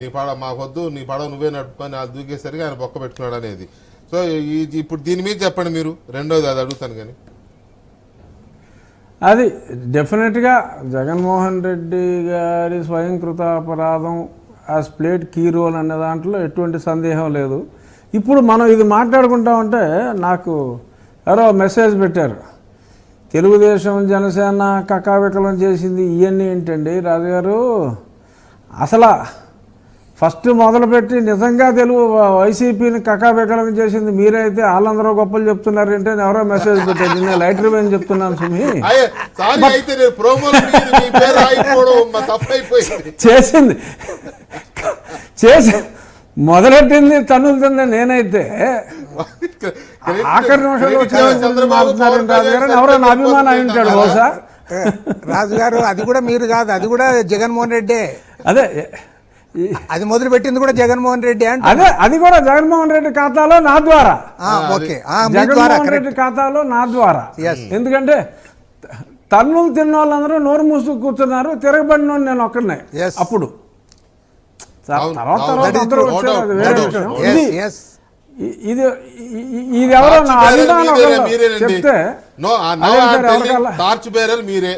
నీ పడ మాకొద్దు, నీ పడవ నువ్వే నడుపుకొని అది దూకేసరికి ఆయన బొక్క పెట్టుకున్నాడు అనేది. సో ఇప్పుడు దీని మీద చెప్పండి మీరు. రెండోది అది అడుగుతాను కానీ అది డెఫినెట్గా జగన్మోహన్ రెడ్డి గారి స్వయంకృత అపరాధం యాజ్ ప్లేడ్ కీ రోల్ అనే దాంట్లో ఎటువంటి సందేహం లేదు. ఇప్పుడు మనం ఇది మాట్లాడుకుంటామంటే నాకు ఎవరో మెసేజ్ పెట్టారు, తెలుగుదేశం జనసేన కకావికలం చేసింది ఇవన్నీ ఏంటండి రాజుగారు, అసలు ఫస్ట్ మొదలుపెట్టి నిజంగా తెలుగు వైసీపీని కకాబెకలం చేసింది మీరే అయితే వాళ్ళందరూ గొప్పలు చెప్తున్నారు ఏంటి అని ఎవరో మెసేజ్ పెట్టారు. నేను లైటర్ వేని చెప్తున్నాను సుమి, చేసింది మొదలెట్టింది తన్నులు తింది నేనైతే. ఆఖరి నిమిషంలో మాట్లాడుతున్నారు రాజు గారు, ఎవరో నా అభిమానం అయి ఉంటాడు బహుశా. రాజు గారు అది కూడా మీరు కాదు, అది కూడా జగన్మోహన్ రెడ్డి. అదే అది మొదలు పెట్టింది కూడా జగన్మోహన్ రెడ్డి అంటే అదే అది కూడా జగన్మోహన్ రెడ్డి ఖాతాలో నా ద్వారా. జగన్మోహన్ రెడ్డి ఖాతాలో నా ద్వారా. ఎందుకంటే తన్నులు తిన్న వాళ్ళందరూ నోరు మూసుకు కూర్చున్నారు, తిరగబడిన నేను ఒక్కడనే. అప్పుడు తర్వాత అందరూ వచ్చారు, అది వేరే విషయం. ఇది ఎవరో నా అభిమానం చెప్తే మీరే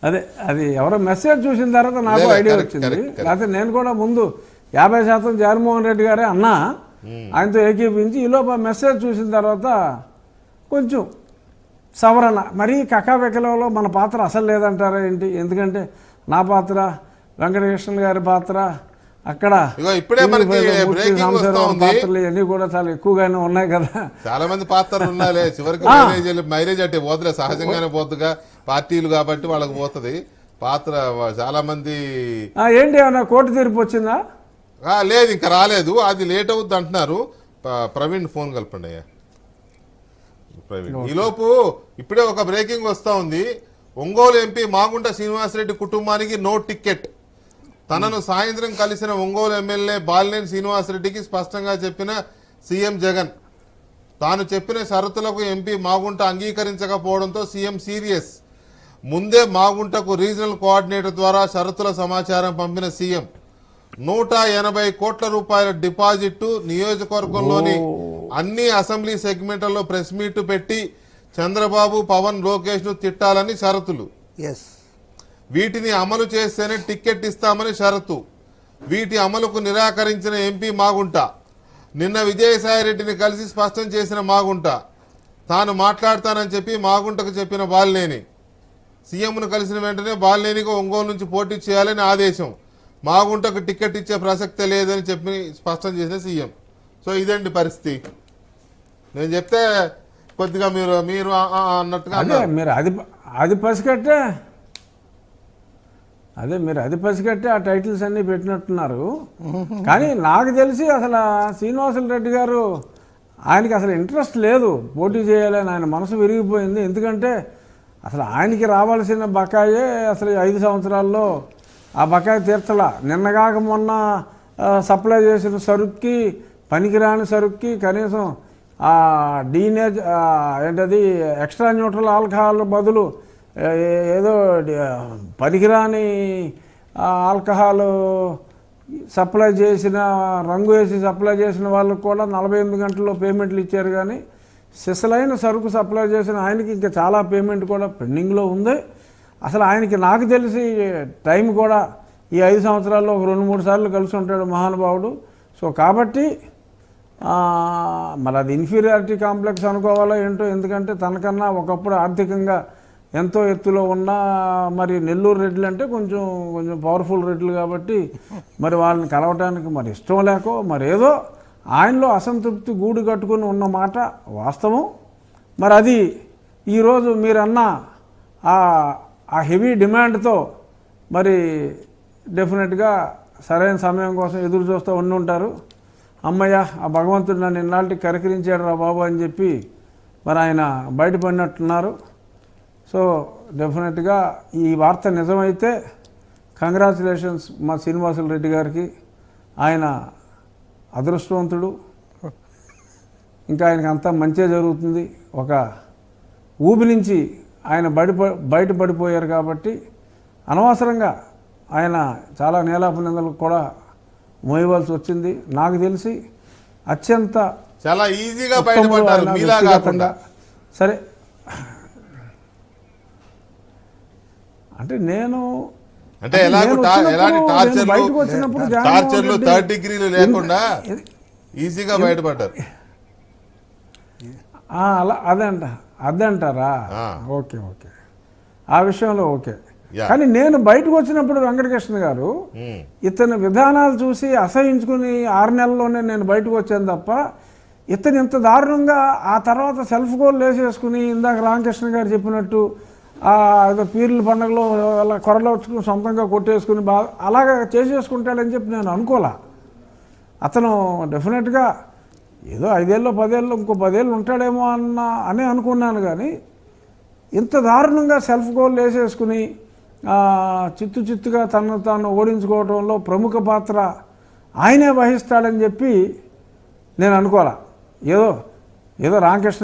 అదే అది ఎవరో మెసేజ్ చూసిన తర్వాత నాకు ఐడియా వచ్చింది. లేకపోతే నేను కూడా ముందు 50% జగన్మోహన్ రెడ్డి గారే అన్నా, ఆయనతో ఏకీపించి ఈలోపు మెసేజ్ చూసిన తర్వాత కొంచెం సవరణ. మరీ కకాబెకలంలో మన పాత్ర అసలు లేదంటారా ఏంటి? ఎందుకంటే నా పాత్ర, వెంకటకృష్ణ గారి పాత్ర, అక్కడ పాత్రలు ఇవన్నీ కూడా చాలా ఎక్కువగానే ఉన్నాయి కదా. చాలా మంది పాత్రలు ఉన్నాయి. చివరికి మైలేజ్ అంటే పోతులే, సహజంగానే పోతుగా పార్టీలు కాబట్టి వాళ్ళకి పోతుంది పాత్ర. చాలా మంది ఏంటి ఏమన్నా కోర్టు తీర్పు వచ్చిందా? లేదు, ఇంకా రాలేదు, అది లేట్ అవుద్ది అంటున్నారు. ప్రవీణ్ ఫోన్ కలపండి అయ్యా. ప్రవీణ్ ఈలోపు ఇప్పుడే ఒక బ్రేకింగ్ వస్తూ ఉంది. ఒంగోలు ఎంపీ మాగుంట శ్రీనివాసరెడ్డి కుటుంబానికి నో టికెట్. తనను సాయంత్రం కలిసిన ఒంగోలు ఎమ్మెల్యే బాలినేని శ్రీనివాసరెడ్డికి స్పష్టంగా చెప్పిన సీఎం జగన్. తాను చెప్పిన షరతులకు ఎంపీ మాగుంట అంగీకరించకపోవడంతో సీఎం సీరియస్. ముందే మాగుంటకు రీజనల్ కోఆర్డినేటర్ ద్వారా షరతుల సమాచారం పంపిన సీఎం 180 కోట్ల రూపాయల డిపాజిట్, నియోజకవర్గంలోని అన్ని అసెంబ్లీ సెగ్మెంట్లలో ప్రెస్ మీట్ పెట్టి చంద్రబాబు, పవన్, లోకేష్ ను తిట్టాలని షరతులు. వీటిని అమలు చేస్తేనే టికెట్ ఇస్తామని షరతు. వీటి అమలుకు నిరాకరించిన ఎంపీ మాగుంట నిన్న విజయసాయిరెడ్డిని కలిసి స్పష్టం చేసిన మాగుంట తాను మాట్లాడతానని చెప్పి మాగుంటకు చెప్పిన బాలినేని. సీఎంను కలిసిన వెంటనే బాలినేనిగా ఒంగోలు నుంచి పోటీ చేయాలని ఆదేశం. మాగుంటకు టికెట్ ఇచ్చే ప్రసక్తే లేదని చెప్పి స్పష్టం చేసిన సీఎం. సో ఇదండి పరిస్థితి. నేను చెప్తే కొద్దిగా మీరు అన్నట్టుగా మీరు అది పసికట్టే ఆ టైటిల్స్ అన్నీ పెట్టినట్టున్నారు. కానీ నాకు తెలిసి అసలు శ్రీనివాసులు రెడ్డి గారు ఆయనకి అసలు ఇంట్రెస్ట్ లేదు పోటీ చేయాలని. ఆయన మనసు విరిగిపోయింది. ఎందుకంటే అసలు ఆయనకి రావాల్సిన బకాయే అసలు 5 సంవత్సరాల్లో ఆ బకాయి తీర్చలా. నిన్నగాక మొన్న సప్లై చేసిన సరుక్కి, పనికిరాని సరుక్కి కనీసం డీనేజ్ ఏంటది ఎక్స్ట్రా న్యూట్రల్ ఆల్కహాల్ బదులు ఏదో పనికిరాని ఆల్కహాల్ సప్లై చేసిన, రంగు వేసి సప్లై చేసిన వాళ్ళకు కూడా 48 గంటల్లో పేమెంట్లు ఇచ్చారు. కానీ సిసలైన సరుకు సప్లై చేసిన ఆయనకి ఇంకా చాలా పేమెంట్ కూడా పెండింగ్లో ఉంది. అసలు ఆయనకి నాకు తెలిసి టైం కూడా ఈ 5 సంవత్సరాల్లో ఒక 2-3 సార్లు కలిసి ఉంటాడు మహానుభావుడు. సో కాబట్టి మరి అది ఇన్ఫీరియారిటీ కాంప్లెక్స్ అనుకోవాలో ఏంటో. ఎందుకంటే తనకన్నా ఒకప్పుడు ఆర్థికంగా ఎంతో ఎత్తులో ఉన్న మరి నెల్లూరు రెడ్లు అంటే కొంచెం పవర్ఫుల్ రెడ్లు కాబట్టి మరి వాళ్ళని కలవటానికి మరి ఇష్టం లేకో మరి ఏదో ఆయనలో అసంతృప్తి గూడు కట్టుకుని ఉన్న మాట వాస్తవం. మరి అది ఈరోజు మీరన్న ఆ హెవీ డిమాండ్తో మరి డెఫినెట్గా సరైన సమయం కోసం ఎదురు చూస్తూ ఉంటారు. అమ్మయ్య, ఆ భగవంతుడు నన్ను ఇన్నాళ్ళకి కరికరించాడు రా బాబు అని చెప్పి మరి ఆయన బయటపడినట్టున్నారు. సో డెఫినెట్గా ఈ వార్త నిజమైతే కంగ్రాచులేషన్స్ మా శ్రీనివాసులు రెడ్డి గారికి. ఆయన అదృష్టవంతుడు. ఇంకా ఆయనకి అంతా మంచిగా జరుగుతుంది. ఒక ఊబి నుంచి ఆయన బయటపడిపోయారు కాబట్టి అనవసరంగా ఆయన చాలా నీలాపనిందలకు కూడా మోయవలసి వచ్చింది. నాకు తెలిసి అత్యంత చాలా ఈజీగా ఉత్తముడు బయటపడ్డారు ఆయన మీలా కాకుండా. వ్యక్తిగతంగా. సరే, అంటే నేను అంటే ఎలాంటి టార్చర్లు బయటకు వచ్చినప్పుడు జగన్మోహన్ టార్చర్లు రెడ్డి 3rd డిగ్రీలు లేకుండా ఈజీగా బయటపడ్డారు. అలా అదంటారా? ఆ. ఓకే ఓకే, ఆ విషయంలో ఓకే. యా. కానీ నేను బయటకు వచ్చినప్పుడు వెంకటకృష్ణ గారు ఉమ్. ఇతని విధానాలు చూసి అసహించుకుని 6 నెలల్లోనే నేను బయటకు వచ్చాను తప్ప ఇతను ఇంత దారుణంగా ఆ తర్వాత సెల్ఫ్ గోల్ వేసేసుకుని ఇందాక రామకృష్ణ గారు చెప్పినట్టు ఏదో పీర్ల పండుగలో అలా కొరలోచుకుని సొంతంగా కొట్టేసుకుని అలాగా చేసేసుకుంటాడని చెప్పి నేను అనుకోలే. అతను డెఫినెట్గా ఏదో 5 ఏళ్ళు 10 ఏళ్ళు ఇంకో 10 ఏళ్ళు ఉంటాడేమో అని అనుకున్నాను. కానీ ఇంత దారుణంగా సెల్ఫ్ గోల్ వేసేసుకుని చిత్తుగా తను తాను ఓడించుకోవడంలో ప్రముఖ పాత్ర ఆయనే వహిస్తాడని చెప్పి నేను అనుకోలే. ఏదో రామకృష్ణ